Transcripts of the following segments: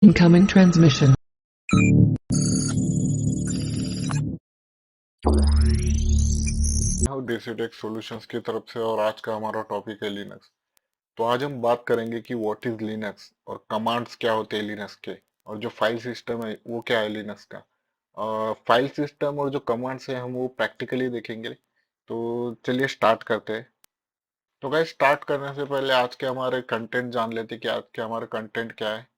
Incoming transmission. हूँ डेसीटेक solutions की तरफ से और आज का हमारा टॉपिक है लिनक्स। तो आज हम बात करेंगे कि व्हाट इज लिनक्स और कमांड्स क्या होते हैं लिनक्स के, और जो फाइल सिस्टम है वो क्या है लिनक्स का। फाइल सिस्टम और जो कमांड्स है हम वो प्रैक्टिकली देखेंगे। तो चलिए स्टार्ट करते हैं। तो गाइस स्टार्ट करने से पहले आज के हमारे कंटेंट जान लेते हैं कि आज के हमारे कंटेंट क्या है।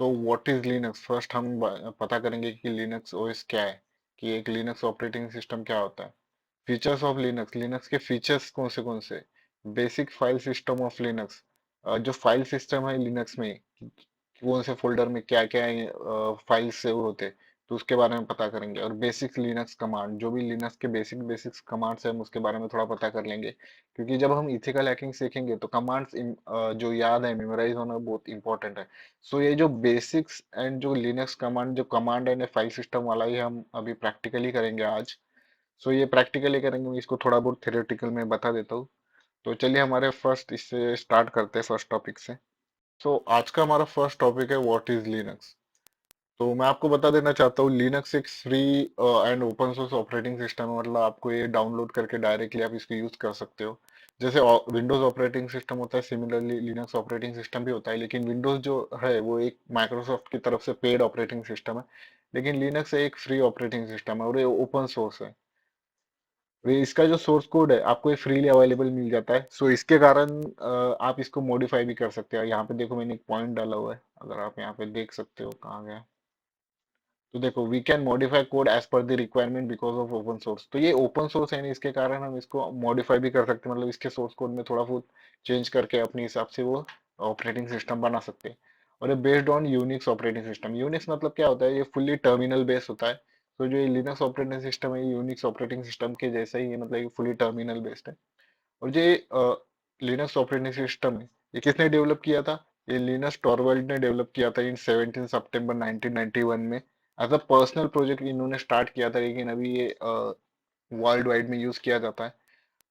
तो व्हाट इज लिनक्स, फर्स्ट हम पता करेंगे कि लिनक्स ओएस क्या है, कि एक लिनक्स ऑपरेटिंग सिस्टम क्या होता है। फीचर्स ऑफ लिनक्स, लिनक्स के फीचर्स कौन से। Basic file system of Linux, जो फाइल सिस्टम है लिनक्स में कौन से फोल्डर में क्या क्या फाइल सेव होते, तो उसके बारे में पता करेंगे। और बेसिक लिनक्स कमांड, जो भी लिनक्स के बेसिक कमांड्स है हम उसके बारे में थोड़ा पता कर लेंगे, क्योंकि जब हम इथिकल हैकिंग सीखेंगे तो कमांड्स जो याद है मेमोराइज होना बहुत इंपॉर्टेंट है। सो ये जो बेसिक्स एंड जो लिनक्स कमांड, जो कमांड एंड फाइल सिस्टम वाला ही हम अभी प्रैक्टिकली करेंगे आज। सो ये प्रैक्टिकली करेंगे, मैं इसको थोड़ा बहुत थ्योरेटिकल में बता देता हूँ। तो चलिए हमारे फर्स्ट इससे स्टार्ट करते हैं, फर्स्ट टॉपिक से। सो आज का हमारा फर्स्ट टॉपिक है व्हाट इज लिनक्स। तो मैं आपको बता देना चाहता हूँ लिनक्स एक free and open source operating system है। मतलब आपको ये डाउनलोड करके डायरेक्टली आप इसको यूज कर सकते हो। जैसे विंडोज ऑपरेटिंग सिस्टम होता है, सिमिलरली लिनक्स ऑपरेटिंग सिस्टम भी होता है, लेकिन विंडोज जो है वो एक माइक्रोसॉफ्ट की तरफ से पेड ऑपरेटिंग सिस्टम है, लेकिन लिनक्स एक फ्री ऑपरेटिंग सिस्टम है और ये ओपन सोर्स है। वे इसका जो सोर्स कोड है आपको ये फ्रीली अवेलेबल मिल जाता है। सो इसके कारण आप इसको मॉडिफाई भी कर सकते हो। यहाँ पे देखो मैंने एक पॉइंट डाला हुआ है, अगर आप यहाँ पे देख सकते हो कहाँ गया। तो देखो we can modify code as per the requirement because of open source. तो ये ओपन सोर्स है ना, इसके कारण हम इसको मॉडिफाई भी कर सकते हैं, मतलब इसके सोर्स कोड में थोड़ा बहुत चेंज करके अपने हिसाब से वो ऑपरेटिंग सिस्टम बना सकते हैं। और ये based on Unix operating system. Unix मतलब क्या होता है, ये फुल्ली टर्मिनल बेस्ड होता है। तो जो ये लिनक्स ऑपरेटिंग सिस्टम है, यूनिक्स ऑपरेटिंग सिस्टम के जैसा ही है, मतलब ये फुली टर्मिनल बेस्ड है। और ये लिनक्स ऑपरेटिंग सिस्टम है, ये किसने डेवलप किया था? ये लिनस टॉरवल्ड ने डेवलप किया था इन 17 सितंबर 1991 में। एज अ पर्सनल प्रोजेक्ट इन्होंने स्टार्ट किया था, लेकिन अभी ये वर्ल्ड वाइड में यूज किया जाता है।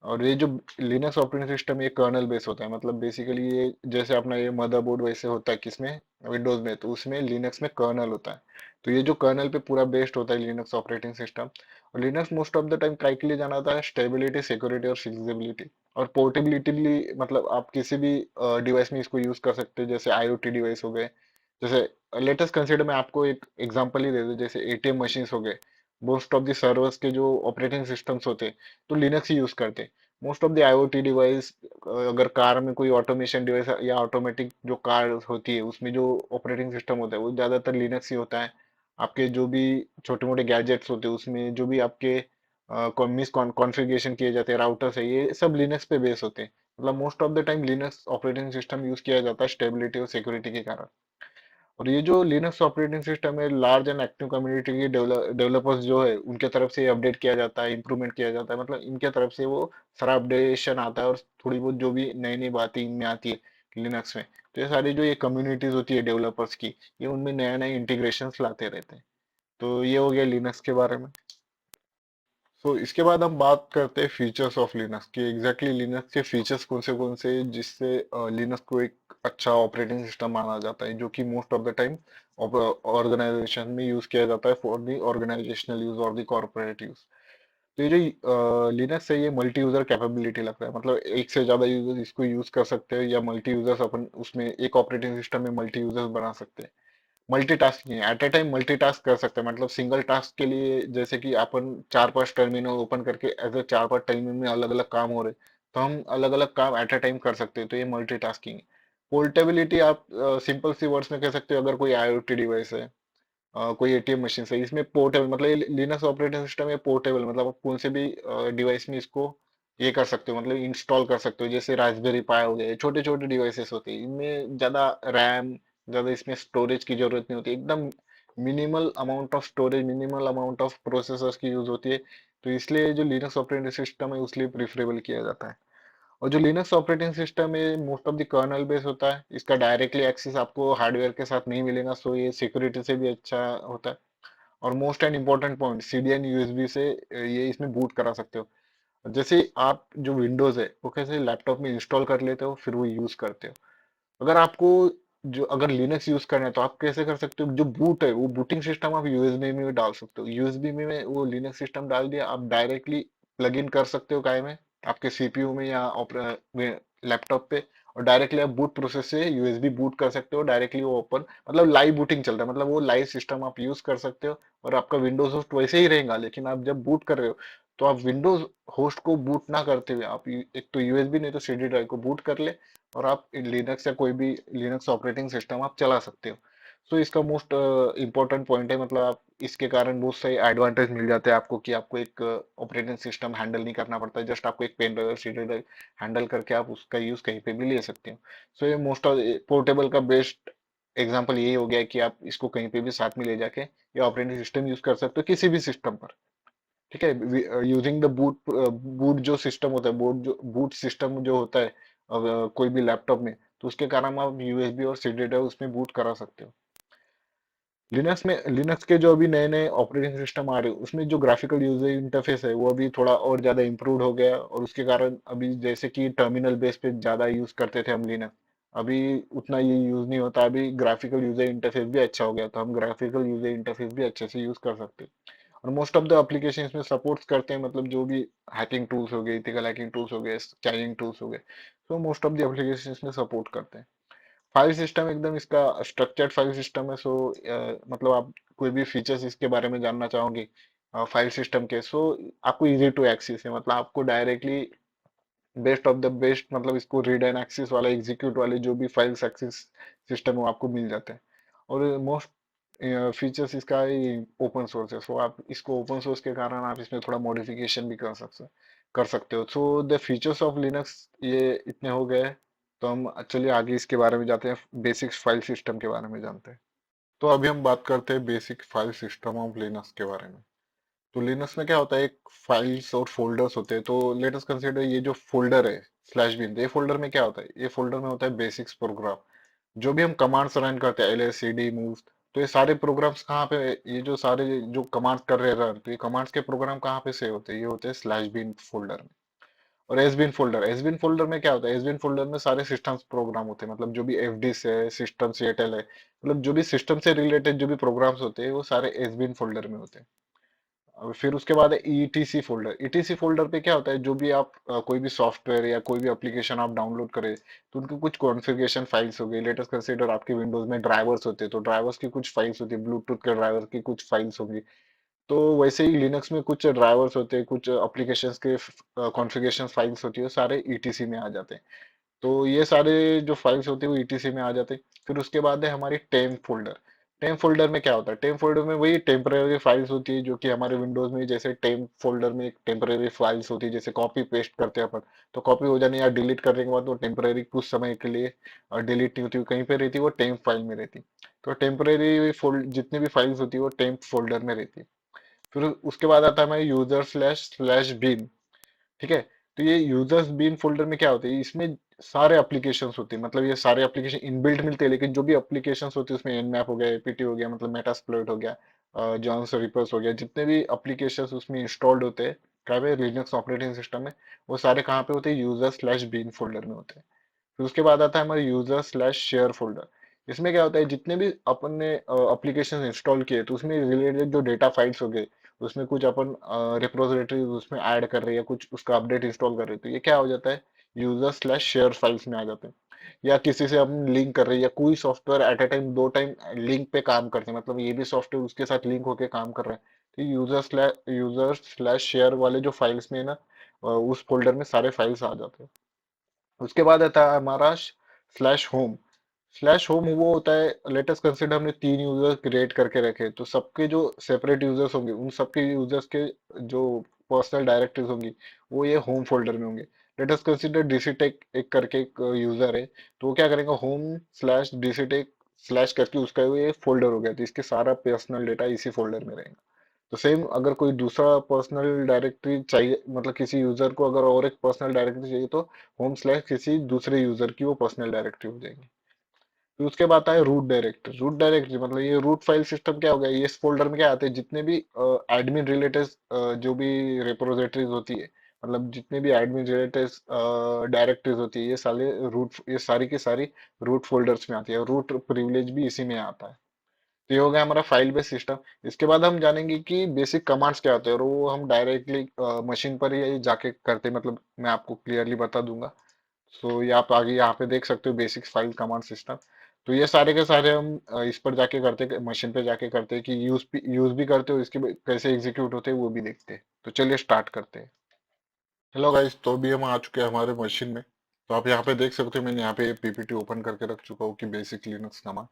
और ये जो लिनक्स ऑपरेटिंग सिस्टम ये कर्नल बेस होता है, मतलब बेसिकली ये जैसे अपना ये मदरबोर्ड वैसे होता है किसमें, विंडोज में, तो उसमें लिनक्स में कर्नल होता है। तो ये जो कर्नल पे पूरा बेस्ड होता है लिनक्स ऑपरेटिंग सिस्टम। और Linux most of the time काय के लिए जाना जाता है? स्टेबिलिटी, सिक्योरिटी और फिजिबिलिटी और पोर्टेबिलिटी। मतलब आप किसी भी डिवाइस में इसको यूज कर सकते हो, जैसे आईओटी डिवाइस हो गए। जैसे लेटेस्ट कंसिडर में आपको एक एग्जांपल ही दे दो, जैसे एटीएम मशीन हो गए। मोस्ट ऑफ द सर्वर्स के जो ऑपरेटिंग सिस्टम्स होते हैं तो लिनक्स ही यूज करते हैं। Most of the IoT device, अगर कार में कोई ऑटोमेशन डिवाइस या ऑटोमेटिक जो कार होती है उसमें जो ऑपरेटिंग सिस्टम होता है वो ज्यादातर लिनक्स ही होता है। आपके जो भी छोटे मोटे गैजेट्स होते हैं उसमें जो भी आपके मिस कॉन्फ़िगरेशन किए जाते हैं राउटर्स है, ये सब लिनक्स पे बेस होते हैं। मतलब most of the time Linux operating system use किया जाता है स्टेबिलिटी और सिक्योरिटी के कारण। और ये जो लिनक्स ऑपरेटिंग सिस्टम है, लार्ज एंड एक्टिव कम्युनिटी के डेवलपर्स जो है उनके तरफ से अपडेट किया जाता है, इंप्रूवमेंट किया जाता है, मतलब इनके तरफ से वो सारा अपडेशन आता है और थोड़ी बहुत जो भी नई नई बातें इनमें आती है लिनक्स में, तो ये सारी जो ये कम्युनिटीज होती है डेवलपर्स की, ये उनमें नया नया इंटीग्रेशन लाते रहते हैं। तो ये हो गया लिनक्स के बारे में। सो इसके बाद हम बात करते हैं फीचर्स ऑफ लिनक्स कि एग्जैक्टली लिनक्स के फीचर्स कौन से जिससे लिनक्स को एक अच्छा ऑपरेटिंग सिस्टम माना जाता है, जो कि most of the time organization में यूज किया जाता है फॉर द ऑर्गेनाइजेशनल यूज और द कॉर्पोरेट यूज। तो ये जो लिनक्स है ये मल्टी यूजर कैपेबिलिटी लगता है, मतलब एक से ज्यादा यूजर्स इसको यूज कर सकते हैं, या मल्टी यूजर्स अपन उसमें एक ऑपरेटिंग सिस्टम में मल्टी यूजर्स बना सकते हैं। Multitasking at a time multitask कर सकते हैं, मतलब सिंगल टास्क के लिए जैसे कि अपन चार पांच टर्मिनल ओपन करके एज ए चार पांच टर्मिनल में अलग अलग काम हो रहे, तो हम अलग अलग काम एट ए टाइम कर सकते हैं, तो ये मल्टीटास्किंग है। पोर्टेबिलिटी आप सिंपल सी वर्ड्स में कह सकते हो, अगर कोई आईओटी डिवाइस है, कोई एटीएम मशीन है, इसमें पोर्टेबल, मतलब ये लिनक्स ऑपरेटिंग सिस्टम है पोर्टेबल, मतलब आप कौन से भी डिवाइस में इसको ये कर सकते हो, मतलब इंस्टॉल कर सकते हो। जैसे रास्पबेरी पाई हो गए, छोटे छोटे डिवाइसेस होते हैं, इनमें ज्यादा रैम, ज्यादा इसमें स्टोरेज की जरूरत नहीं होती, एकदम minimal amount of storage, minimal amount of processors की यूज होती है। तो इसलिए जो लिनक्स ऑपरेटिंग सिस्टम है उसलिए प्रिफरेबल किया जाता है। और जो लिनक्स ऑपरेटिंग सिस्टम है most of the kernel base होता है, इसका डायरेक्टली एक्सेस आपको हार्डवेयर के साथ नहीं मिलेगा, सो ये सिक्योरिटी से भी अच्छा होता है। और most and important point, CDN USB से ये इसमें बूट करा सकते हो। जैसे आप जो विंडोज है वो कैसे लैपटॉप में इंस्टॉल कर लेते हो फिर वो यूज करते हो। अगर आपको जो अगर लिनक्स यूज करना है तो आप कैसे कर सकते हो, जो बूट है वो बूटिंग सिस्टम आप यूएसबी में डाल सकते हो, यूएसबी में वो लिनक्स सिस्टम डाल दिया, आप डायरेक्टली प्लग इन कर सकते हो काय में, आपके सीपीयू में या लैपटॉप पे, और डायरेक्टली आप बूट प्रोसेस से यूएसबी बूट कर सकते हो डायरेक्टली, वो ओपन मतलब लाइव बूटिंग चल रहा है, मतलब वो लाइव सिस्टम आप यूज कर सकते हो, और आपका विंडोज होस्ट वैसे ही रहेगा, लेकिन आप जब बूट कर रहे हो तो आप विंडोज होस्ट को बूट ना करते हुए आप एक तो यूएसबी नहीं तो सीडी ड्राइव को बूट कर ले, और आप लिनक्स या कोई भी लिनक्स ऑपरेटिंग सिस्टम आप चला सकते हो। सो इसका मोस्ट इंपॉर्टेंट पॉइंट है, मतलब आप इसके कारण बहुत सारे एडवांटेज मिल जाते हैं आपको, कि आपको एक ऑपरेटिंग सिस्टम हैंडल नहीं करना पड़ता है, जस्ट आपको एक pen drive CD drive handle करके आप उसका यूज कहीं पे भी ले सकते हो। सो ये मोस्ट ऑफ पोर्टेबल का बेस्ट एग्जांपल यही हो गया है कि आप इसको कहीं पे भी साथ में ले जाके ये ऑपरेटिंग सिस्टम यूज कर सकते हो किसी भी सिस्टम पर। ठीक है, यूजिंग द बूट, बूट जो सिस्टम होता है, बूट सिस्टम जो होता है कोई भी लैपटॉप में, तो उसके कारण आप यूएसबी और सीडी ड्राइव उसमें बूट करा सकते हो। लिनक्स के जो अभी नए नए ऑपरेटिंग सिस्टम आ रहे हैं उसमें जो ग्राफिकल यूजर इंटरफेस है वो अभी थोड़ा और ज्यादा इम्प्रूव हो गया है, और उसके कारण अभी जैसे कि टर्मिनल बेस पे ज्यादा यूज करते थे हम लिनक्स, अभी उतना ये यूज नहीं होता, अभी ग्राफिकल यूजर इंटरफेस भी अच्छा हो गया, तो हम ग्राफिकल यूजर इंटरफेस भी अच्छे से यूज कर सकते हैं। और मोस्ट ऑफ द एप्लीकेशन इसमें सपोर्ट्स करते हैं, मतलब जो भी हैकिंग टूल्स हो गए, इथिकल हैकिंग टूल्स हो गए, स्कैनिंग टूल्स हो गए, तो मोस्ट ऑफ द एप्लीकेशन इसमें सपोर्ट करते हैं। फाइल सिस्टम एकदम इसका स्ट्रक्चर्ड फाइल सिस्टम है, सो मतलब आप कोई भी फीचर्स इसके बारे में जानना चाहोगे फाइल सिस्टम के, सो आपको इजी टू एक्सेस है, मतलब आपको directly best of the best, मतलब इसको रीड एंड एक्सेस वाला एग्जीक्यूट वाले जो भी फाइल्स एक्सेस सिस्टम है वो आपको मिल जाते हैं। और मोस्ट फीचर्स इसका ओपन सोर्स है, सो आप इसको ओपन सोर्स के कारण आप इसमें थोड़ा मॉडिफिकेशन भी कर सकते हो। So the features of Linux ये इतने हो गए, तो हम चलिए आगे इसके बारे में जाते हैं, बेसिक्स फाइल सिस्टम के बारे में जानते हैं। तो अभी हम बात करते हैं basic file system of Linux के बारे में। तो लिनक्स में क्या होता है, एक फाइल्स और फोल्डर्स होते हैं, तो लेट अस कंसीडर ये जो फोल्डर है स्लैश बिन, ये फोल्डर में क्या होता है, ये फोल्डर में होता है बेसिक्स प्रोग्राम, जो भी हम कमांड्स रन करते हैं, L S C D move, तो ये सारे प्रोग्राम्स कहाँ पे, ये जो सारे जो कमांड्स कर रहे हैं रन, तो ये कमांड्स के प्रोग्राम कहाँ पे सेव होते हैं, ये होते हैं स्लैश बिन फोल्डर में। और एसबिन फोल्डर में क्या होता है, एसबिन फोल्डर में सारे सिस्टम्स प्रोग्राम होते हैं, मतलब जो भी एफडीस है, सिस्टम सीएटएल है, मतलब जो भी सिस्टम से रिलेटेड जो भी प्रोग्राम्स होते हैं वो सारे एसबिन फोल्डर में होते हैं। और फिर उसके बाद है ईटीसी फोल्डर। ईटीसी फोल्डर पे क्या होता है, जो भी आप कोई भी सॉफ्टवेयर या कोई भी एप्लीकेशन आप डाउनलोड करें, तो उनकी कुछ कॉन्फ़िगरेशन फाइल्स हो गई, लेटेस्ट कंसीडर आपके विंडोज में ड्राइवर्स होते हैं, तो ड्राइवर्स की कुछ फाइल्स होती है, ब्लूटूथ के ड्राइवर की कुछ फाइल्स होंगी, तो वैसे ही लिनक्स में कुछ ड्राइवर्स होते हैं, कुछ एप्लीकेशंस के कॉन्फ़िगरेशन फाइल्स होती है, सारे ईटीसी में आ जाते हैं। तो ये सारे जो फाइल्स होती है वो ईटीसी में आ जाते हैं। फिर उसके बाद है हमारी टेम्प फोल्डर। टेम्प फोल्डर में क्या होता है, टेम्प फोल्डर में वही टेम्परेरी फाइल्स होती है, जो कि हमारे विंडोज में जैसे टेम्प फोल्डर में एक टेम्परेरी फाइल्स होती है, जैसे कॉपी पेस्ट करते हैं अपन, तो कॉपी हो जाने या डिलीट करने के बाद वो टेम्परेरी कुछ समय के लिए डिलीट नहीं होती, कहीं पे रहती है वो टेम्प फाइल में रहती है। तो टेम्परेरी फोल्ड जितनी भी फाइल्स होती है वो टेम्प फोल्डर में रहती है। फिर उसके बाद आता है हमारी यूजर स्लैश स्लैश बिन। ठीक है, तो ये यूजर्स बीन फोल्डर में क्या होता है, इसमें सारे एप्लीकेशंस होते हैं, मतलब ये सारे एप्लीकेशन इनबिल्ट मिलते हैं, लेकिन जो भी एप्लीकेशंस होते हैं उसमें एनमैप हो गया, एपीटी हो गया, मतलब मेटास्प्लॉइट हो गया, जॉन्स रिपर्स हो गया, जितने भी एप्लीकेशंस उसमें इंस्टॉल्ड होते हैं क्या है लिनक्स ऑपरेटिंग सिस्टम में, वो सारे कहाँ पे होते हैं, यूजर स्लैश बीन फोल्डर में होते हैं। फिर उसके बाद आता है हमारा यूजर स्लैश शेयर फोल्डर। इसमें क्या होता है, जितने भी अपन ने एप्लीकेशन इंस्टॉल किए तो उसमें रिलेटेड जो डेटा फाइल्स हो गए, उसमें कुछ अपन रिपोजिटरी उसमें ऐड कर रहे हैं या कुछ उसका अपडेट इंस्टॉल कर रहे हैं, तो ये क्या हो जाता है, यूजर स्लैश शेयर फाइल्स में आ जाते हैं। या किसी से अपन लिंक कर रहे हैं, या कोई सॉफ्टवेयर एट अ टाइम दो टाइम लिंक पे काम करते हैं, मतलब ये भी सॉफ्टवेयर उसके साथ लिंक होके काम कर रहा है, तो यूजर स्लैश शेयर वाले जो फाइल्स में ना उस फोल्डर में सारे फाइल्स आ जाते हैं। उसके बाद आता है हमारा स्लैश होम। स्लैश होम वो होता है, लेटेस्ट कंसिडर हमने 3 यूजर्स क्रिएट करके रखे, तो सबके जो सेपरेट यूजर्स होंगे उन सबके यूजर्स के जो पर्सनल डायरेक्टरीज होंगी वो ये होम फोल्डर में होंगे। लेटेस्ट कंसिडर डीसीटेक एक करके एक यूजर है, तो वो क्या करेगा, होम स्लैश डीसीटेक स्लैश करके उसका ये फोल्डर हो गया, तो इसके सारा पर्सनल डेटा इसी फोल्डर में रहेगा। तो सेम अगर कोई दूसरा पर्सनल डायरेक्टरी चाहिए, मतलब किसी यूजर को अगर और एक पर्सनल डायरेक्टरी चाहिए, तो होम स्लैश किसी दूसरे यूजर की वो पर्सनल डायरेक्टरी हो जाएगी। फिर उसके बाद आए रूट डायरेक्टरी मतलब ये रूट फाइल सिस्टम क्या हो गया, ये इस फोल्डर में क्या आते हैं, जितने भी एडमिन रिलेटेड जो भी रिपोजिटरीज होती है, मतलब जितने भी एडमिनिस्ट्रेटिव डायरेक्टरीज होती है, ये सारी की सारी रूट फोल्डर्स में आती है, रूट प्रिविलेज भी इसी में आता है। तो ये हो गया हमारा फाइल बेस्ड सिस्टम। इसके बाद हम जानेंगे कि बेसिक कमांड्स क्या होते हैं, और वो हम डायरेक्टली मशीन पर ही जाके करते हैं, मतलब मैं आपको क्लियरली बता दूंगा। सो ये आप आगे यहाँ पे देख सकते हो, बेसिक फाइल कमांड सिस्टम। तो ये सारे के सारे हम इस पर जाके करते, मशीन पे जाके करते हैं, कि यूज भी करते हो, इसके कैसे एग्जीक्यूट होते हैं वो भी देखते हैं। तो चलिए स्टार्ट करते हैं। हेलो गाइस, तो अभी हम आ चुके हैं हमारे मशीन में। तो आप यहाँ पे देख सकते हो, मैंने यहाँ पे पीपीटी ओपन करके रख चुका हूँ कि बेसिक लिनक्स कमांड।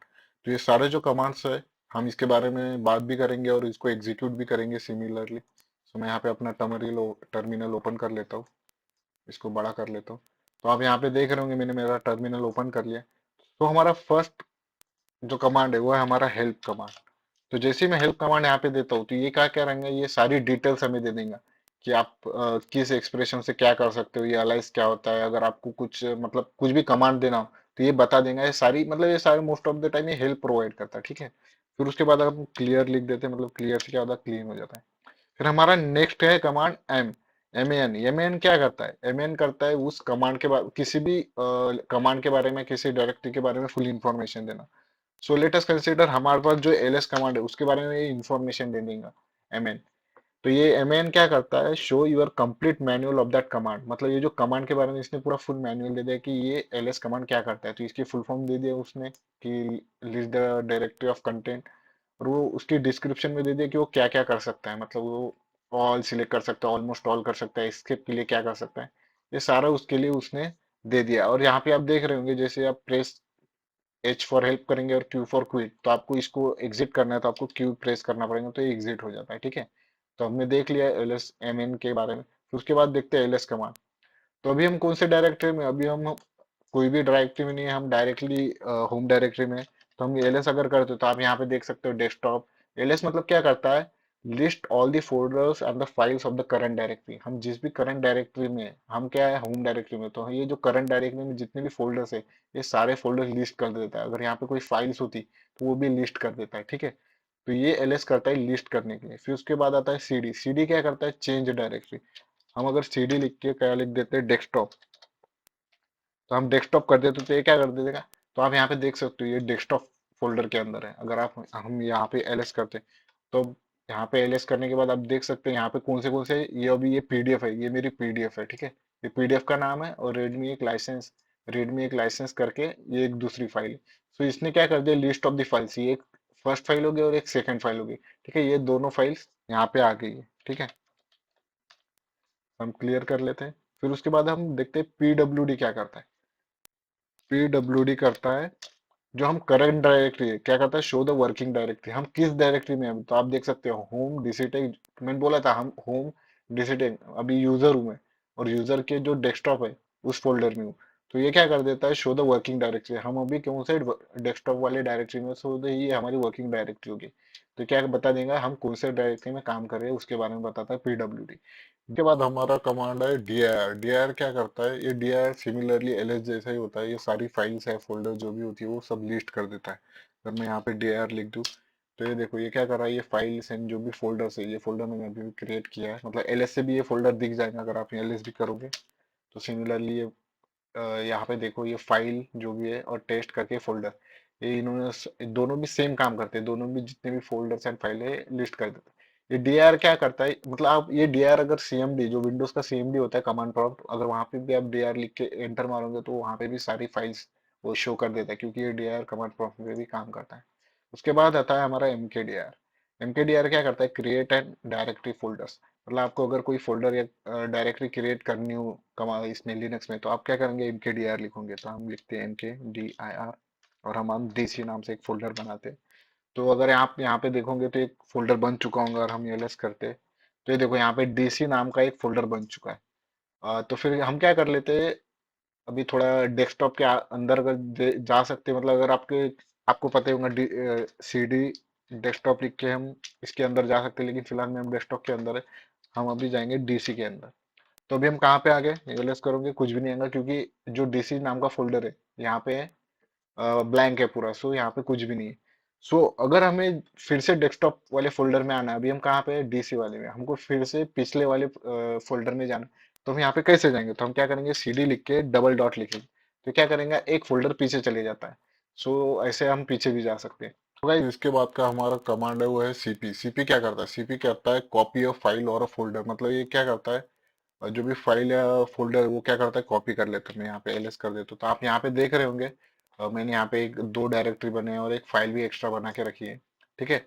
तो ये सारे जो कमांड्स है, हम इसके बारे में बात भी करेंगे और इसको एग्जीक्यूट भी करेंगे सिमिलरली। तो मैं यहाँ पे अपना टर्मिनल ओपन कर लेता हूँ, इसको बड़ा कर लेता हूँ। तो आप यहाँ पे देख रहे होंगे, मैंने मेरा टर्मिनल ओपन कर लिया। तो हमारा फर्स्ट जो कमांड है वो है हमारा हेल्प कमांड। तो जैसे ही मैं हेल्प कमांड यहाँ पे देता हूँ, तो ये क्या करेंगे, ये सारी डिटेल्स हमें दे देंगे कि आप किस एक्सप्रेशन से क्या कर सकते हो, ये अलाइज क्या होता है, अगर आपको कुछ मतलब कुछ भी कमांड देना हो तो ये बता देंगे। ये सारी मतलब ये सारे मोस्ट ऑफ द टाइम ये हेल्प प्रोवाइड करता है, ठीक है। फिर उसके बाद हम क्लियर लिख देते हैं, मतलब क्लियर से क्या होता है, क्लीन हो जाता है। फिर हमारा नेक्स्ट है कमांड एम ए एन क्या करता है, एम ए एन करता है उस कमांड के बारे, किसी भी कमांड के बारे में, किसी डायरेक्टरी के बारे में फुल इंफॉर्मेशन देना। सो लेट अस कंसीडर हमारे पास जो एल एस कमांड है उसके बारे में ये इंफॉर्मेशन दे देगा एम एन। तो ये एम एन क्या करता है, show your complete manual of that command. मतलब ये जो कमांड के बारे में इसने पूरा फुल मैनुअल दे दिया कि ये एल एस कमांड क्या करता है। तो इसकी फुल फॉर्म दे दिया उसने कि list the directory of content. और वो उसकी डिस्क्रिप्शन में दे दिया कि वो क्या क्या कर सकता है, मतलब वो ऑल सिलेक्ट कर सकता है, ऑलमोस्ट ऑल कर सकता है, स्किप के लिए क्या कर सकता है, ये सारा उसके लिए उसने दे दिया। और यहाँ पे आप देख रहे होंगे, जैसे आप प्रेस एच फॉर हेल्प करेंगे और क्यू फॉर क्विट, तो आपको इसको एग्जिट करना है तो आपको क्यू प्रेस करना पड़ेगा, तो ये एग्जिट हो जाता है, ठीक है। तो हमने देख लिया एल एस एम एन के बारे में। फिर उसके बाद देखते हैं एल एस कमांड। तो अभी हम कौन से डायरेक्टरी में, अभी हम कोई भी डायरेक्टरी में नहीं है, हम डायरेक्टली होम डायरेक्टरी में। तो हम एलएस अगर करते हो तो आप यहाँ पे देख सकते हो डेस्कटॉप। एलएस मतलब क्या करता है, list all the folders and the files of the current directory. हम जिस भी करंट डायरेक्टरी में हैं, हम क्या है होम डायरेक्टरी में, तो ये जो करंट डायरेक्टरी में जितने भी फोल्डर्स है, ये सारे फोल्डर्स लिस्ट कर देता है। अगर यहाँ पे कोई फाइल्स होती तो वो भी लिस्ट कर देता है, ठीक है। तो ये एलएस करता है लिस्ट करने के लिए। फिर उसके बाद आता है सीडी। सीडी क्या करता है, चेंज डायरेक्टरी। हम अगर सीडी लिख के क्या लिख देते हैं, डेस्कटॉप, तो हम डेस्कटॉप कर देते तो ये क्या कर देगा। तो आप यहाँ पे देख सकते हो ये डेस्कटॉप फोल्डर के अंदर है। अगर आप हम यहाँ पे एलएस करते हैं, तो यहाँ पे एलएस करने के बाद आप देख सकते हैं यहाँ पे कौन से, ये अभी ये पीडीएफ है, ये मेरी पीडीएफ है, ठीक है। ये पीडीएफ का नाम है, और रेडमी एक लाइसेंस करके ये एक दूसरी फाइल है। तो इसने क्या कर दिया, लिस्ट ऑफ द फाइल्स, ये एक फर्स्ट फाइल होगी और एक सेकंड फाइल होगी, ठीक है। ये दोनों फाइल्स यहाँ पे आ गई है, ठीक है। हम क्लियर कर लेते हैं। फिर उसके बाद हम देखते हैं पीडब्ल्यूडी क्या करता है। पीडब्ल्यूडी करता है, जो हम करंट डायरेक्टरी है क्या करता है, शो द वर्किंग डायरेक्टरी। हम किस डायरेक्टरी में हैं अभी, तो आप देख सकते हो होम डीसीटेक, मैंने बोला था हम होम डीसीटेक, अभी यूजर हूँ मैं, और यूजर के जो डेस्कटॉप है उस फोल्डर में हूँ। तो ये क्या कर देता है, शो द वर्किंग डायरेक्टरी। हम अभी कौन से डेस्कटॉप वाले डायरेक्टरी में, सो ये हमारी वर्किंग डायरेक्टरी होगी। तो क्या बता देगा हम कौन से डायरेक्टरी में काम कर रहे हैं, उसके बारे में बताता है पीडब्ल्यूडी। इसके बाद हमारा कमांड है डीआईआर। डीआईआर क्या करता है, ये डीआईआर सिमिलरली एलएस जैसा ही होता है। ये सारी फाइल्स है, फोल्डर जो भी होती है वो सब लिस्ट कर देता है। अगर मैं यहाँ पे डीआईआर लिख दूँ, तो ये देखो ये क्या कर रहा है, ये फाइल्स एंड जो भी फोल्डर्स है, ये फोल्डर मैंने अभी क्रिएट किया है, मतलब एलएस से भी ये फोल्डर दिख जाएगा अगर आप एलएस भी करोगे। तो सिमिलरली ये यहाँ पे देखो ये फाइल जो भी है और टेस्ट करके फोल्डर, ये इन्होंने दोनों भी सेम काम करते हैं, दोनों भी जितने भी फोल्डर्स एंड फाइल है लिस्ट कर देते हैं। ये डीआर क्या करता है, मतलब आप ये डीआर अगर सीएमडी, जो विंडोज का सीएमडी होता है कमांड प्रॉम्प्ट, अगर वहां पे भी आप डीआर लिख के एंटर मारोगे तो वहां पे भी सारी फाइल्स वो शो कर देता है, क्योंकि ये डीआर कमांड प्रॉम्प्ट में भी काम करता है। उसके बाद आता है हमारा एमकेडीआर। एमकेडीआर क्या करता है, क्रिएट एंड डायरेक्टरी फोल्डर्स। मतलब आपको अगर कोई फोल्डर या डायरेक्टरी क्रिएट करनी हो कमा इसमें लिनक्स में, तो आप क्या करेंगे, एमकेडीआर लिखोगे। तो हम लिखते हैं एमकेडीआईआर, और हम डीसी नाम से एक फोल्डर बनाते हैं। तो अगर आप यहाँ पे देखोगे तो एक फोल्डर बन चुका होगा, और हम एलएस करते, तो ये देखो यहाँ पे डीसी नाम का एक फोल्डर बन चुका है। तो फिर हम क्या कर लेते हैं, अभी थोड़ा डेस्कटॉप के अंदर अगर जा सकते हैं, मतलब अगर आपको पता ही होगा सी डी डेस्कटॉप लिख के हम इसके अंदर जा सकते हैं, लेकिन फिलहाल में हम डेस्कटॉप के अंदर है। हम अभी जाएंगे डीसी के अंदर। तो अभी हम कहाँ पे आ गए, एलएस करोगे कुछ भी नहीं आएगा, क्योंकि जो डीसी नाम का फोल्डर है यहाँ पे ब्लैंक है पूरा। सो यहाँ पे कुछ भी नहीं है। सो अगर हमें फिर से डेस्कटॉप वाले फोल्डर में आना है, अभी हम कहाँ पे है, डीसी वाले में, हमको फिर से पिछले वाले फोल्डर में जाना है। तो हम यहाँ पे कैसे जाएंगे, तो हम क्या करेंगे, सीडी लिख के डबल डॉट लिखेंगे, तो क्या करेंगे, एक फोल्डर पीछे चले जाता है। सो ऐसे हम पीछे भी जा सकते हैं। तो गाइस इसके बाद का हमारा कमांड है वो है सीपी। सीपी क्या करता है, सीपी करता है कॉपी ऑफ फाइल और अ फोल्डर, मतलब ये क्या करता है, जो भी फाइल या फोल्डर वो क्या करता है, कॉपी कर लेता है। मैं यहाँ पे एलएस कर देता हूँ, तो आप यहाँ पे देख रहे होंगे मैंने यहाँ पे एक दो डायरेक्टरी बने हैं और एक फाइल भी एक्स्ट्रा बना के रखी है। ठीक है,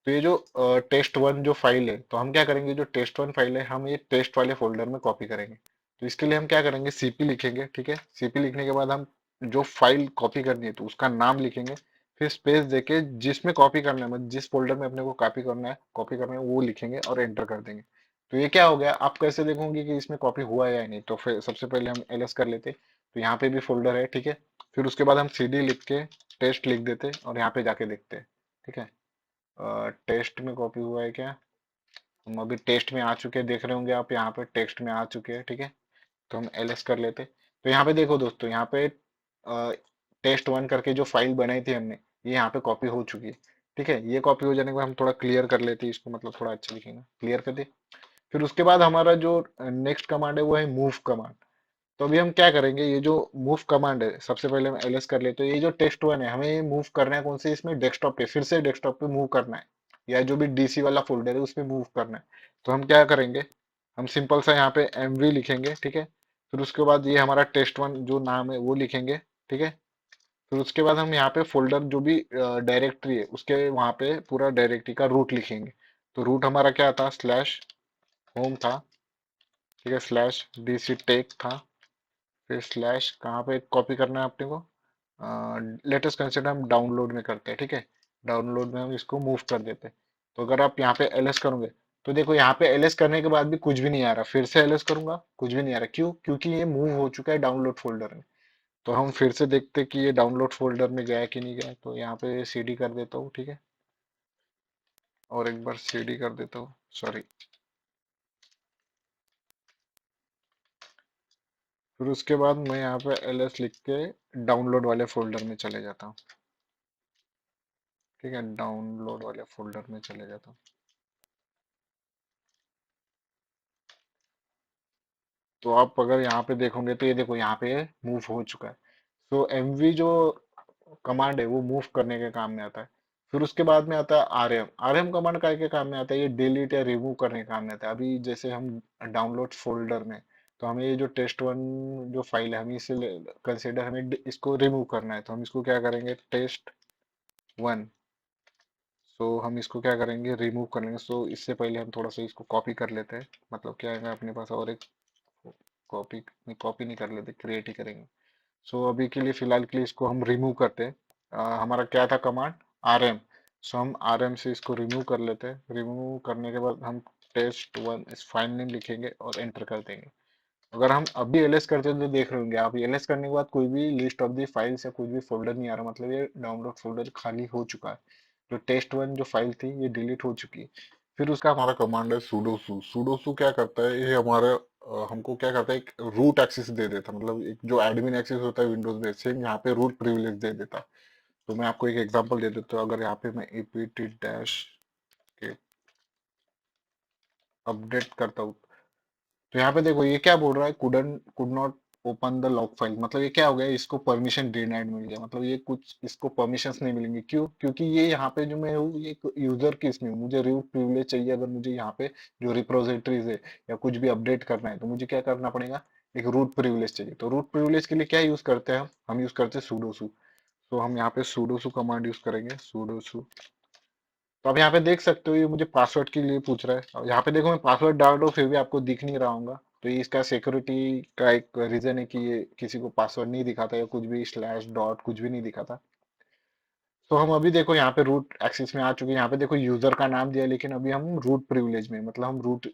तो ये जो टेस्ट वन जो फाइल है, तो हम क्या करेंगे, जो टेस्ट वन फाइल है हम ये टेस्ट वाले फोल्डर में कॉपी करेंगे। तो इसके लिए हम क्या करेंगे, सीपी लिखेंगे। ठीक है, सीपी लिखने के बाद हम जो फाइल कॉपी करनी है तो उसका नाम लिखेंगे, फिर स्पेस देके जिसमें कॉपी करना है, मतलब जिस फोल्डर में अपने को कॉपी करना है वो लिखेंगे और एंटर कर देंगे। तो ये क्या हो गया, आप कैसे देखोगे कि इसमें कॉपी हुआ है या नहीं, तो फिर सबसे पहले हम एलएस कर लेते, तो यहाँ पे भी फोल्डर है। ठीक है, फिर उसके बाद हम सीडी लिख के टेस्ट लिख देते और यहाँ पे जाके देखते हैं। ठीक है, टेस्ट में कॉपी हुआ है क्या, हम अभी टेस्ट में आ चुके हैं, देख रहे होंगे आप यहाँ पे टेस्ट में आ चुके हैं। ठीक है, तो हम एलएस कर लेते, तो यहाँ पे देखो दोस्तों, यहाँ पे टेस्ट वन करके जो फाइल बनाई थी हमने, ये यहाँ पे कॉपी हो चुकी है। ठीक है, ये कॉपी हो जाने के बाद हम थोड़ा क्लियर कर लेते हैं इसको, मतलब थोड़ा अच्छा दिखेगा, क्लियर कर दे। फिर उसके बाद हमारा जो नेक्स्ट कमांड है वो है मूव कमांड। तो अभी हम क्या करेंगे, ये जो मूव कमांड है, सबसे पहले हम एलएस कर लेते हैं, ये जो टेस्ट वन है हमें मूव करना है कौन से, इसमें डेस्कटॉप पे, फिर से डेस्कटॉप पे मूव करना है, या जो भी डीसी वाला फोल्डर है उसमें मूव करना है। तो हम क्या करेंगे, हम सिंपल सा यहाँ पे एमवी लिखेंगे। ठीक है, फिर उसके बाद ये हमारा टेस्ट वन जो नाम है वो लिखेंगे। ठीक है, फिर उसके बाद हम यहाँ पे फोल्डर जो भी डायरेक्टरी है उसके वहाँ पे पूरा डायरेक्टरी का रूट लिखेंगे। तो रूट हमारा क्या था, स्लैश होम था। ठीक है, स्लैश डीसी टेक था, फिर स्लैश कहाँ पे कॉपी करना है अपने को, लेटेस्ट कंसिडर हम डाउनलोड में करते हैं। ठीक है, डाउनलोड में हम इसको मूव कर देते हैं। तो अगर आप यहाँ पे एलएस करोगे, तो देखो यहाँ पे एलएस करने के बाद भी कुछ भी नहीं आ रहा, फिर से एलएस करूंगा कुछ भी नहीं आ रहा, क्यों, क्योंकि ये मूव हो चुका है डाउनलोड फोल्डर में। तो हम फिर से देखते हैं कि ये डाउनलोड फोल्डर में गया कि नहीं गया, तो यहाँ पे सीडी कर देता हूँ। ठीक है, और एक बार सीडी कर देता हूँ, सॉरी। फिर उसके बाद मैं यहाँ पे एलएस लिख के डाउनलोड वाले फोल्डर में चले जाता हूँ। ठीक है, डाउनलोड वाले फोल्डर में चले जाता हूँ। तो आप अगर यहाँ पे देखोगे तो ये देखो यहाँ पे मूव हो चुका है। तो एमवी जो कमांड है वो मूव करने के काम में आता है। फिर उसके बाद में आता है आरएम। आरएम कमांड काय के काम में आता है, ये डिलीट या रिमूव करने के काम में आता है। अभी जैसे हम डाउनलोड फोल्डर में, तो हमें ये जो टेस्ट वन जो फाइल है, हमें इसे कंसिडर हमें इसको रिमूव करना है, तो हम इसको क्या करेंगे, टेस्ट वन। सो हम इसको क्या करेंगे, रिमूव कर लेंगे। सो इससे पहले हम थोड़ा सा इसको कॉपी कर लेते हैं, मतलब क्या है अपने पास और एक कॉपी, कॉपी नहीं कर लेते, क्रिएट ही करेंगे। सो अभी के लिए फिलहाल के लिए इसको हम रिमूव करते हैं। हमारा क्या था कमांड, आरएम। सो हम आरएम से इसको रिमूव कर लेते हैं। रिमूव करने के बाद हम टेस्ट वन इस फाइल नेम लिखेंगे और एंटर कर देंगे। अगर हम अभी एलएस करते हैं तो देख रहे होंगे आप, एलएस करने के बाद कोई भी लिस्ट ऑफ दी फाइल्स या कुछ भी फोल्डर नहीं आ रहा, मतलब ये डाउनलोड फोल्डर खाली हो चुका है। जो टेस्ट वन जो फाइल थी ये डिलीट हो चुकी है। फिर उसका हमारा कमांड है सुडोसु। सुडोसु क्या करता है, ये हमारे हमको क्या करता है, एक रूट एक्सेस दे देता है, मतलब एक जो एडमिन एक्सेस होता है विंडोज में, सेम यहाँ पे रूट प्रिविलेज दे देता है। तो मैं आपको एक एग्जांपल दे देता हूँ। अगर यहाँ पे मैं एपीटी डैश के अपडेट करता हूँ, तो यहाँ पे देखो ये क्या बोल रहा है, could not open the log file, मतलब ये क्या हो गया, इसको परमिशन डिनाइड मिल गया, मतलब ये कुछ इसको परमिशंस नहीं मिलेंगे। क्यों, क्योंकि ये यहाँ पे जो मैं हूँ ये यूजर की इसमें हूँ, मुझे रूट प्रिविलेज चाहिए। अगर मुझे यहाँ पे जो रिपोजिटरीज है या कुछ भी अपडेट करना है तो मुझे क्या करना पड़ेगा, एक रूट प्रिविलेज चाहिए। तो रूट प्रिविलेज के लिए क्या यूज करते हैं, हम यूज करते हैं सुडोसु। तो हम यहाँ पे सुडोसु कमांड यूज करेंगे, सुडोसु। तो आप यहाँ पे देख सकते हो ये मुझे पासवर्ड के लिए पूछ रहा है, और यहाँ पे देखो मैं पासवर्ड डाल रहा हूँ फिर भी आपको दिख नहीं रहा होगा। तो ये इसका सिक्योरिटी का एक रीजन है कि ये किसी को पासवर्ड नहीं दिखाता या कुछ भी स्लैश डॉट कुछ भी नहीं दिखाता। तो हम अभी देखो यहाँ पे रूट एक्सेस में आ चुके हैं। यहाँ पे देखो यूजर का नाम दिया है, लेकिन अभी हम रूट प्रिविलेज में, मतलब हम रूट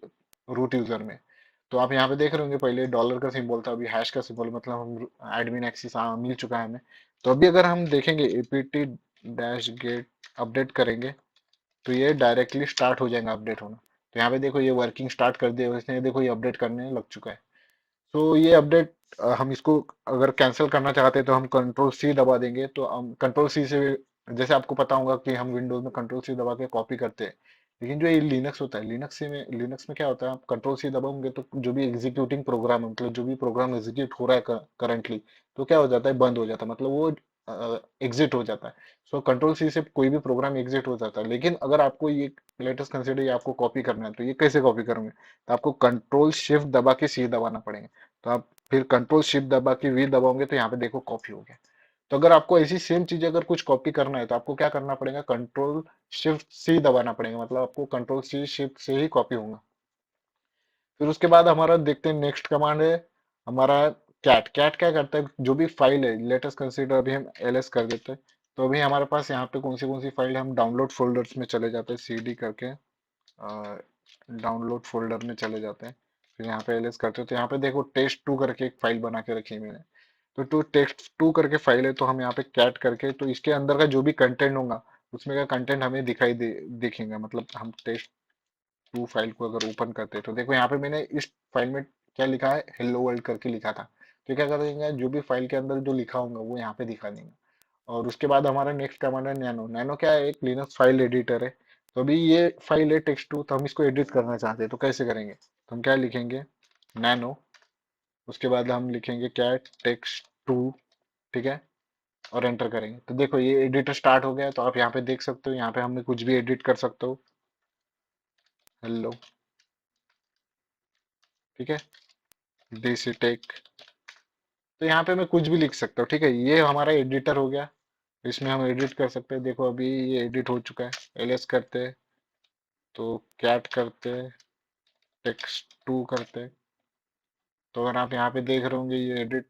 रूट यूजर में। तो आप यहाँ पे देख रहे होंगे पहले डॉलर का सिंबल था, अभी हैश का सिंबल, मतलब हम एडमिन एक्सेस मिल चुका है हमें। तो अभी अगर हम देखेंगे एपीटी डैश गेट अपडेट करेंगे, तो ये डायरेक्टली स्टार्ट हो जाएगा अपडेट होना। तो यहाँ पे देखो ये वर्किंग स्टार्ट कर दिया इसने, देखो ये अपडेट करने लग चुका है। तो ये अपडेट हम इसको अगर कैंसिल करना चाहते हैं तो हम कंट्रोल सी दबा देंगे। तो हम कंट्रोल सी से, जैसे आपको पता होगा कि हम विंडोज में कंट्रोल सी दबा के कॉपी करते हैं, लेकिन जो ये लिनक्स होता है, लिनक्स में क्या होता है, आप कंट्रोल सी दबाओगे तो जो भी एग्जीक्यूटिंग प्रोग्राम है, मतलब जो भी प्रोग्राम एग्जीक्यूट हो रहा है करंटली, तो क्या हो जाता है, बंद हो जाता है, मतलब वो एग्जिट हो जाता है। सो कंट्रोल सी से कोई भी प्रोग्राम एग्जिट हो जाता है। लेकिन अगर आपको ये लेटेस्ट कंसिडर ये आपको कॉपी करना है, तो ये कैसे कॉपी करोगे, तो आपको कंट्रोल शिफ्ट दबा के सी दबाना पड़ेगा। तो आप फिर कंट्रोल शिफ्ट दबा के वी दबाओगे तो यहाँ पे देखो कॉपी हो गया। तो अगर आपको ऐसी सेम चीज अगर कुछ कॉपी करना है तो आपको क्या करना पड़ेगा, कंट्रोल शिफ्ट सी दबाना पड़ेगा, मतलब आपको कंट्रोल सी शिफ्ट से ही कॉपी होगा। फिर उसके बाद हमारा देखते हैं नेक्स्ट कमांड है हमारा कैट। कैट क्या करता है, जो भी फाइल है, लेटेस्ट कंसीडर अभी हम एलएस कर देते हैं। तो अभी हमारे पास यहाँ पे कौन सी फाइल है, हम डाउनलोड फोल्डर्स में चले जाते हैं, सीडी करके डाउनलोड फोल्डर में चले जाते हैं। फिर यहाँ पे एलएस करते हैं, तो यहाँ पे देखो टेस्ट टू करके एक फाइल बना के रखी है मैंने। तो टू टेक्स्ट टू करके फाइल है, तो हम यहाँ पे कैट करके, तो इसके अंदर का जो भी कंटेंट होगा उसमें का कंटेंट हमें दिखेगा। मतलब हम टेस्ट टू फाइल को अगर ओपन करते हैं तो देखो यहाँ पे मैंने इस फाइल में क्या लिखा है, हेलो वर्ल्ड करके लिखा था। तो क्या कर देंगे, जो भी फाइल के अंदर जो लिखा होगा वो यहाँ पे दिखा देंगे। और उसके बाद हमारा नेक्स्ट कमांड है नैनो। नैनो क्या है, एक लिनक्स फाइल एडिटर है। तो अभी ये फाइल है टेक्स्ट टू, तो हम इसको एडिट करना चाहते हैं, तो कैसे करेंगे, तो हम क्या लिखेंगे, नैनो, उसके बाद हम लिखेंगे कैट टेक्स्ट टू, ठीक है, और एंटर करेंगे। तो देखो ये एडिटर स्टार्ट हो गया है। तो आप यहाँ पे देख सकते हो, यहाँ पे हमें कुछ भी एडिट कर सकते हो, हेलो, ठीक है, देसी टेक। तो यहाँ पे मैं कुछ भी लिख सकता हूँ, ठीक है, ये हमारा एडिटर हो गया। इसमें हम एडिट कर सकते हैं। देखो अभी ये एडिट हो चुका है। एलएस करते हैं, तो कैट करते हैं, टेक्स्ट टू करते हैं। तो अगर आप यहाँ पे देख रहे होंगे, ये एडिट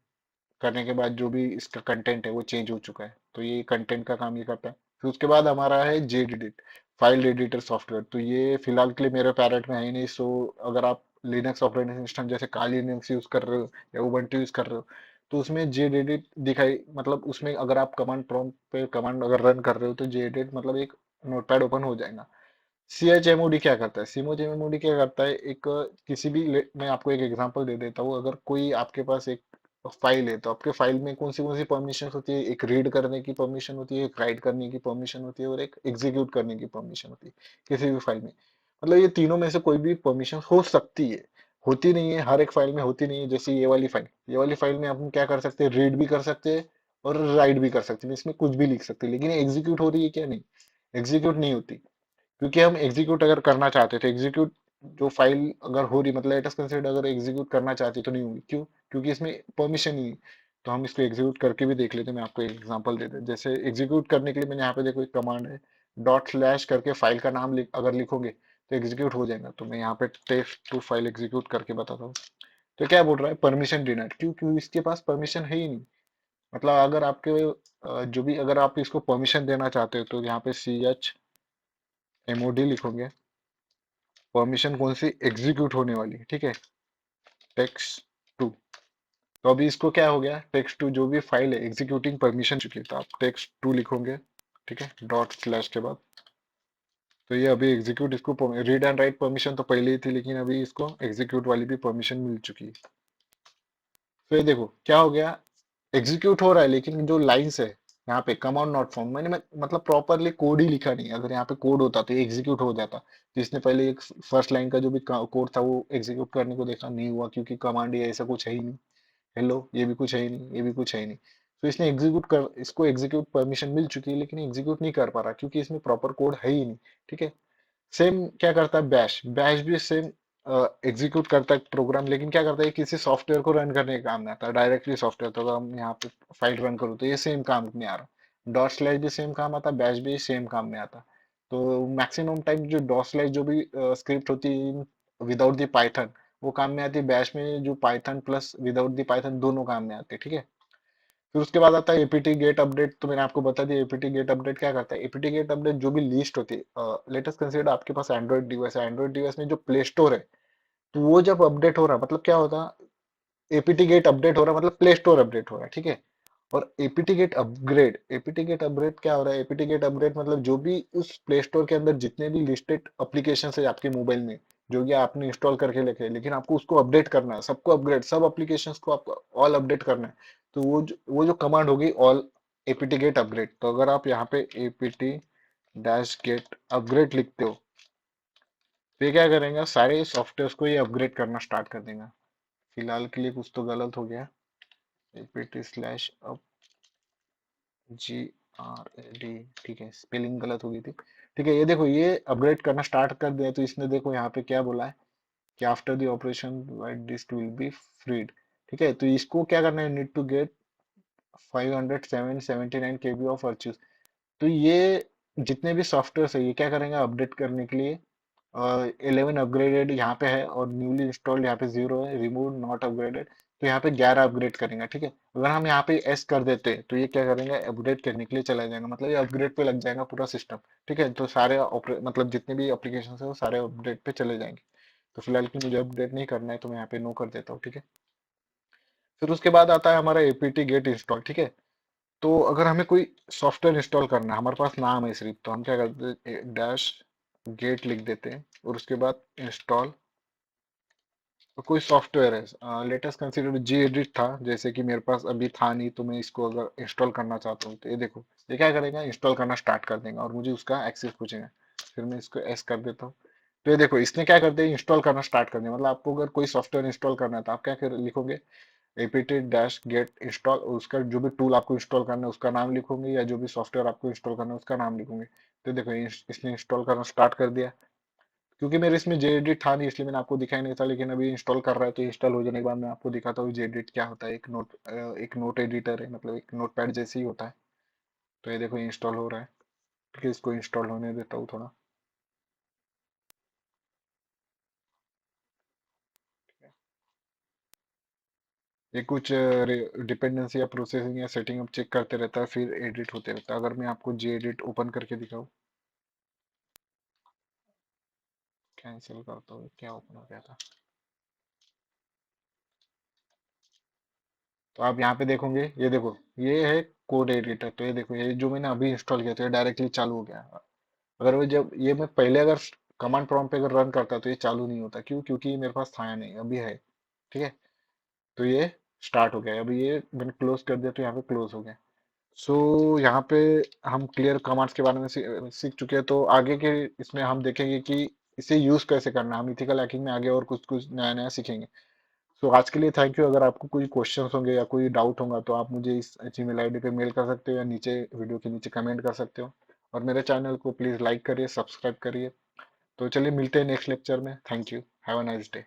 करने के बाद जो भी इसका कंटेंट है वो चेंज हो चुका है। तो ये कंटेंट का काम ये करता है। फिर उसके बाद हमारा है Z edit, file editor software. तो ये फिलहाल के लिए मेरे पैरेट में है ही नहीं। सो अगर आप लिनक्स ऑपरेटिंग सिस्टम जैसे काली लिनक्स यूज कर रहे हो या उबंटू यूज कर रहे हो, तो उसमें जेड एडिट दिखाई, मतलब उसमें अगर आप कमांड प्रॉम्प्ट पे कमांड अगर रन कर रहे हो तो जेड एडिट मतलब एक नोटपैड ओपन हो जाएगा। C H M O D क्या करता है, सीमोच एम ओ डी क्या करता है, एक किसी भी मैं आपको एक एग्जांपल दे देता हूँ। अगर कोई आपके पास एक फाइल है, तो आपके फाइल में कौन सी परमिशन होती है, एक रीड करने की परमिशन होती है, एक राइट करने की परमिशन होती है, और एक एग्जीक्यूट करने की परमिशन होती है किसी भी फाइल में। मतलब ये तीनों में से कोई भी परमिशन हो सकती है, होती नहीं है, हर एक फाइल में होती नहीं है। जैसे ये वाली फाइल में हम क्या कर सकते हैं, रीड भी कर सकते हैं और राइट भी कर सकते हैं, इसमें कुछ भी लिख सकते हैं। लेकिन एग्जीक्यूट हो रही है क्या, नहीं, एग्जीक्यूट नहीं होती। क्योंकि हम एग्जीक्यूट अगर करना चाहते थे, एग्जीक्यूट जो फाइल अगर हो रही, मतलब लेटेस्ट कंसिडर अगर एग्जीक्यूट करना चाहती तो नहीं होगी। क्यों, क्योंकि इसमें परमिशन ही नहीं। तो हम इसको एग्जीक्यूट करके भी देख लेते हैं। मैं आपको एक एग्जांपल देते हैं। जैसे एग्जीक्यूट करने के लिए मैंने यहाँ पे देखो एक कमांड है, डॉट स्लैश करके फाइल का नाम अगर लिखोगे तो एग्जीक्यूट हो जाएगा। तो मैं यहाँ पे टेक्स्ट टू फाइल एग्जीक्यूट करके बताता हूँ। तो क्या बोल रहा है, परमिशन डिनाइड। क्यों, क्यों इसके पास परमिशन है ही नहीं। मतलब अगर आपके जो भी अगर आप इसको परमिशन देना चाहते हो, तो यहाँ पे CHMOD लिखोगे, परमिशन कौन सी, एग्जीक्यूट होने वाली है, ठीक है, टेक्स्ट टू। तो अभी इसको क्या हो गया, टेक्स्ट टू जो भी फाइल है एग्जीक्यूटिंग परमिशन चुकी है, तो आप टेक्स्ट टू लिखोगे, ठीक है, डॉट स्लैश के बाद। तो ये अभी एग्जीक्यूट, इसको रीड एंड राइट परमिशन तो पहले ही थी, लेकिन अभी इसको एग्जीक्यूट वाली भी परमिशन मिल चुकी है। फिर देखो क्या हो गया, एग्जीक्यूट हो रहा है, लेकिन जो लाइंस है यहाँ पे कमांड नॉट फाउंड, मतलब प्रॉपरली कोड ही लिखा नहीं है। अगर यहाँ पे कोड होता तो एग्जीक्यूट हो जाता। तो इसने पहले एक फर्स्ट लाइन का जो भी कोड था वो एग्जीक्यूट करने को देखा, नहीं हुआ, क्योंकि कमांड ये ऐसा कुछ है ही नहीं। हेलो, ये भी कुछ है ही नहीं, ये भी कुछ है ही नहीं। तो इसने इसको एग्जीक्यूट परमिशन मिल चुकी है, लेकिन एग्जीक्यूट नहीं कर पा रहा क्योंकि इसमें प्रॉपर कोड है ही नहीं, ठीक है। सेम क्या करता है बैश, बैश भी सेम एग्जीक्यूट करता है प्रोग्राम, लेकिन क्या करता है, किसी सॉफ्टवेयर को रन करने के काम में आता है, डायरेक्टली सॉफ्टवेयर। तो अगर हम यहाँ पे फाइल रन करो तो ये सेम काम में आ रहा। डॉट स्लैश भी सेम काम आता, बैश भी सेम काम में आता। तो मैक्सिमम टाइम जो डॉट स्लैश जो भी स्क्रिप्ट होती है विदाउट द पाइथन, वो काम में आती है। बैश में जो Python plus without the Python दोनों काम में आते हैं, ठीक है। फिर उसके बाद आता है एपीटी गेट अपडेट। तो मैंने आपको बता दिया एपीटी गेट अपडेट क्या करता है। एपीटी गेट अपडेट जो भी लिस्ट होती है, लेटेस्ट कंसीडर आपके पास एंड्रॉइड डिवाइस है, एंड्रॉइड डिवाइस में जो प्ले स्टोर है, तो वो जब अपडेट हो रहा है, मतलब क्या होता है, एपीटी गेट अपडेट हो रहा है मतलब प्ले स्टोर अपडेट हो रहा है, ठीक है। और एपीटी गेट अपग्रेड क्या हो रहा है, एपीटी गेट अपग्रेड मतलब जो भी उस प्ले स्टोर के अंदर जितने भी लिस्टेड एप्लीकेशन है आपके मोबाइल में, जो कि आपने इंस्टॉल करके रखे हैं, लेकिन आपको उसको अपडेट करना है, सबको अपग्रेड, सब एप्लीकेशंस को आपको ऑल अपडेट करना है। तो वो जो कमांड होगी ऑल एपीटी गेट अपग्रेड। तो अगर आप यहाँ पे एपीटी डैश गेट अपग्रेड लिखते हो, तो ये क्या करेंगे, सारे सॉफ्टवेयर को ये अपग्रेड करना स्टार्ट कर देगा। फिलहाल के लिए कुछ तो गलत हो गया, APT slash up G R A D, ठीक है, स्पेलिंग गलत हो गई थी। ठीक है, ये देखो ये अपग्रेड करना स्टार्ट कर दिया, तो इसने देखो यहाँ पे क्या बोला है कि after the operation white disk will be freed. ठीक है, तो इसको क्या करना है, need to get 579 KB of अर्चूज। तो ये जितने भी सॉफ्टवेयर है ये क्या करेंगे अपडेट करने के लिए, 11 अपग्रेडेड यहाँ पे है और न्यूली इंस्टॉल्ड यहाँ पे 0 है, रिमूव नॉट अपग्रेडेड, तो यहाँ पे 11 अपग्रेड करेंगे। ठीक है, अगर हम यहाँ पे एस कर देते हैं तो ये क्या करेंगे, अपग्रेड करने के लिए चला जाएगा, मतलब ये अपग्रेड पे लग जाएगा पूरा सिस्टम। ठीक है, तो सारे मतलब जितने भी एप्लीकेशन है वो सारे अपडेट पे चले जाएंगे। तो फिलहाल की मुझे अपडेट नहीं करना है तो मैं यहाँ पे नो कर देता हूँ। ठीक है, फिर उसके बाद आता है हमारा एपीटी गेट इंस्टॉल। ठीक है, तो अगर हमें कोई सॉफ्टवेयर इंस्टॉल करना है, हमारे पास नाम है सिर्फ, तो हम क्या करते हैं, डैश गेट लिख देते हैं और उसके बाद इंस्टॉल। तो कोई सॉफ्टवेयर है, लेटेस्ट कंसीडर जी एडिट था, जैसे कि मेरे पास अभी था नहीं, तो मैं इसको अगर इंस्टॉल करना चाहता हूँ तो ये देखो ये क्या करेगा, इंस्टॉल करना स्टार्ट कर देगा और मुझे उसका एक्सेस पूछेगा। फिर मैं इसको एस कर देता हूँ, तो ये देखो इसने क्या कर दिया, इंस्टॉल करना स्टार्ट कर दिया। मतलब आपको अगर कोई सॉफ्टवेयर इंस्टॉल करना है तो आप क्या लिखोगे, एपीटी डैश गेट इंस्टॉल, उसका जो भी टूल आपको इंस्टॉल करना है उसका नाम लिखोगे, या जो भी सॉफ्टवेयर आपको इंस्टॉल करना है उसका नाम लिखोगे। तो देखो इसने इंस्टॉल करना स्टार्ट कर दिया। क्योंकि मेरे इसमें जेएडिट था नहीं इसलिए मैंने आपको दिखाई नहीं था, लेकिन अभी इंस्टॉल कर रहा है तो इंस्टॉल हो जाने के बाद मैं आपको दिखाता हूँ जेएडिट क्या होता है। एक नोट एडिटर है, मतलब एक नोट पैड जैसे ही होता है। तो ये देखो इंस्टॉल हो रहा है। ठीक है, इसको इंस्टॉल होने देता हूँ थोड़ा। ये कुछ डिपेंडेंसी या प्रोसेसिंग या सेटिंग अप चेक करते रहता है, फिर एडिट होते रहता है। अगर मैं आपको जेएडिट ओपन करके दिखाऊँ, कैंसिल करता हूँ, क्या ओपन हो गया था। तो आप यहाँ पे देखोगे, ये देखो ये है कोड एडिटर। तो ये देखो ये जो मैंने अभी इंस्टॉल किया तो ये डायरेक्टली चालू हो गया। अगर वो जब ये मैं पहले अगर कमांड प्रॉम्प्ट पे अगर रन करता तो ये चालू नहीं होता। क्यों? क्योंकि ये मेरे पास था नहीं, अभी है। ठीक है, तो ये स्टार्ट हो गया। अभी ये मैंने क्लोज कर दिया तो यहाँ पे क्लोज हो गया। सो यहाँ पे हम क्लियर कमांड्स के बारे में सीख चुके हैं। तो आगे के इसमें हम देखेंगे कि इसे यूज कैसे करना है। हम इथिकल हैकिंग में आगे और कुछ कुछ नया नया सीखेंगे। सो आज के लिए थैंक यू। अगर आपको कोई क्वेश्चंस होंगे या कोई डाउट होगा तो आप मुझे इस जीमेल आईडी पे मेल कर सकते हो या नीचे वीडियो के नीचे कमेंट कर सकते हो। और मेरे चैनल को प्लीज़ लाइक करिए, सब्सक्राइब करिए। तो चलिए मिलते हैं नेक्स्ट लेक्चर में। Thank you, have a nice day.